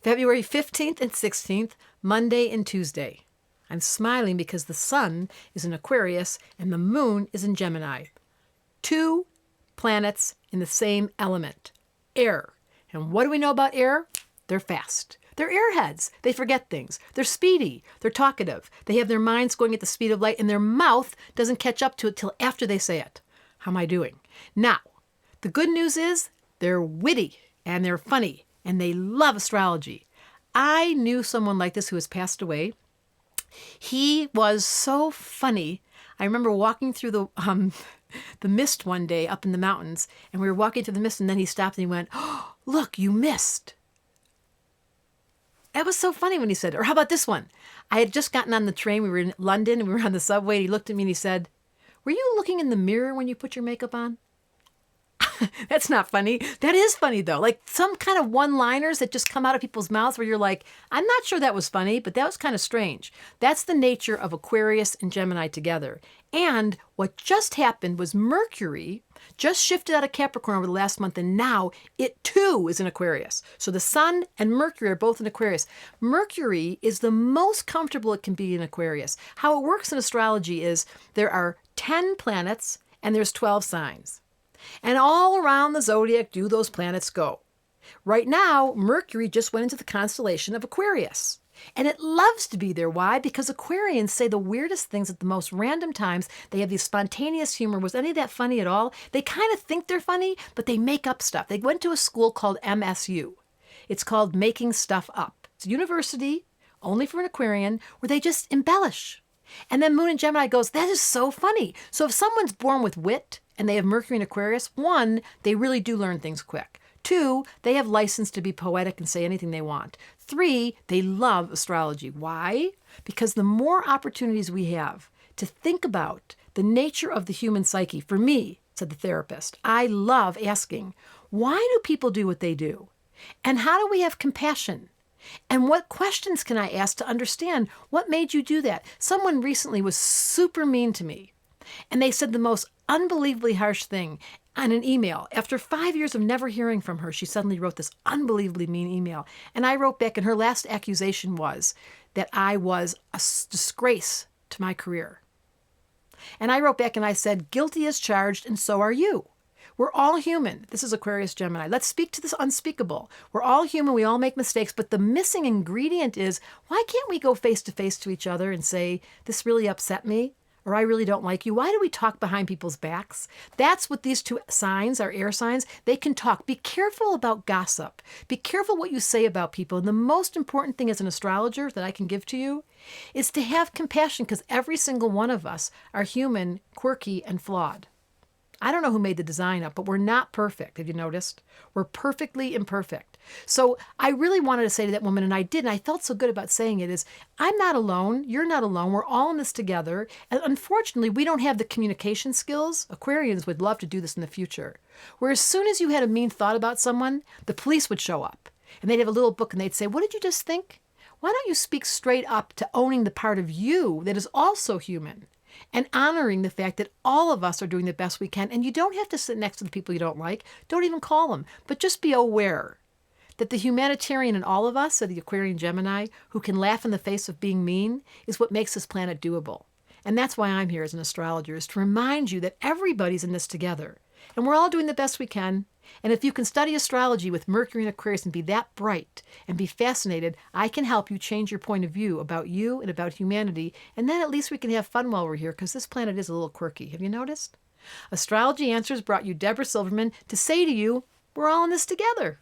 February 15th and 16th, Monday and Tuesday. I'm smiling because the sun is in Aquarius and the moon is in Gemini. 2 planets in the same element, air. And what do we know about air? They're fast. They're airheads. They forget things. They're speedy. They're talkative. They have their minds going at the speed of light and their mouth doesn't catch up to it till after they say it. How am I doing? Now, the good news is they're witty and they're funny and they love astrology. I knew someone like this who has passed away. He was so funny. I remember walking through the mist one day up in the mountains, and we were walking through the mist, and then he stopped and he went, "Oh, look, you missed." That was so funny when he said it. Or how about this one? I had just gotten on the train. We were in London, and we were on the subway, and he looked at me and he said, "Were you looking in the mirror when you put your makeup on?" That's not funny. That is funny, though. Like some kind of one-liners that just come out of people's mouths where you're like, I'm not sure that was funny, but that was kind of strange. That's the nature of Aquarius and Gemini together. And what just happened was Mercury just shifted out of Capricorn over the last month, and now it too is in Aquarius. So the Sun and Mercury are both in Aquarius. Mercury is the most comfortable it can be in Aquarius. How it works in astrology is there are 10 planets and there's 12 signs. And all around the zodiac do those planets go. Right now, Mercury just went into the constellation of Aquarius. And it loves to be there. Why? Because Aquarians say the weirdest things at the most random times. They have these spontaneous humor. Was any of that funny at all? They kind of think they're funny, but they make up stuff. They went to a school called MSU. It's called Making Stuff Up. It's a university, only for an Aquarian, where they just embellish. And then Moon and Gemini goes, that is so funny. So if someone's born with wit, and they have Mercury in Aquarius, 1, they really do learn things quick. 2, they have license to be poetic and say anything they want. 3, they love astrology. Why? Because the more opportunities we have to think about the nature of the human psyche, for me, said the therapist, I love asking, why do people do what they do? And how do we have compassion? And what questions can I ask to understand what made you do that? Someone recently was super mean to me. And they said the most unbelievably harsh thing on an email. After 5 years of never hearing from her, she suddenly wrote this unbelievably mean email. And I wrote back, and her last accusation was that I was a disgrace to my career. And I wrote back and I said, guilty as charged, and so are you. We're all human. This is Aquarius Gemini. Let's speak to this unspeakable. We're all human. We all make mistakes. But the missing ingredient is, why can't we go face to face to each other and say, this really upset me? Or I really don't like you. Why do we talk behind people's backs? That's what these 2 signs are, air signs. They can talk. Be careful about gossip. Be careful what you say about people. And the most important thing as an astrologer that I can give to you is to have compassion, because every single one of us are human, quirky, and flawed. I don't know who made the design up, but we're not perfect. Have you noticed? We're perfectly imperfect. So I really wanted to say to that woman, and I did, and I felt so good about saying it, is I'm not alone. You're not alone. We're all in this together. And unfortunately, we don't have the communication skills. Aquarians would love to do this in the future. Where as soon as you had a mean thought about someone, the police would show up. And they'd have a little book and they'd say, what did you just think? Why don't you speak straight up to owning the part of you that is also human? And honoring the fact that all of us are doing the best we can. And you don't have to sit next to the people you don't like. Don't even call them. But just be aware that the humanitarian in all of us, or the Aquarian Gemini, who can laugh in the face of being mean, is what makes this planet doable. And that's why I'm here as an astrologer, is to remind you that everybody's in this together. And we're all doing the best we can. And if you can study astrology with Mercury and Aquarius and be that bright and be fascinated, I can help you change your point of view about you and about humanity. And then at least we can have fun while we're here, because this planet is a little quirky. Have you noticed? Astrology Answers brought you Deborah Silverman to say to you, we're all in this together.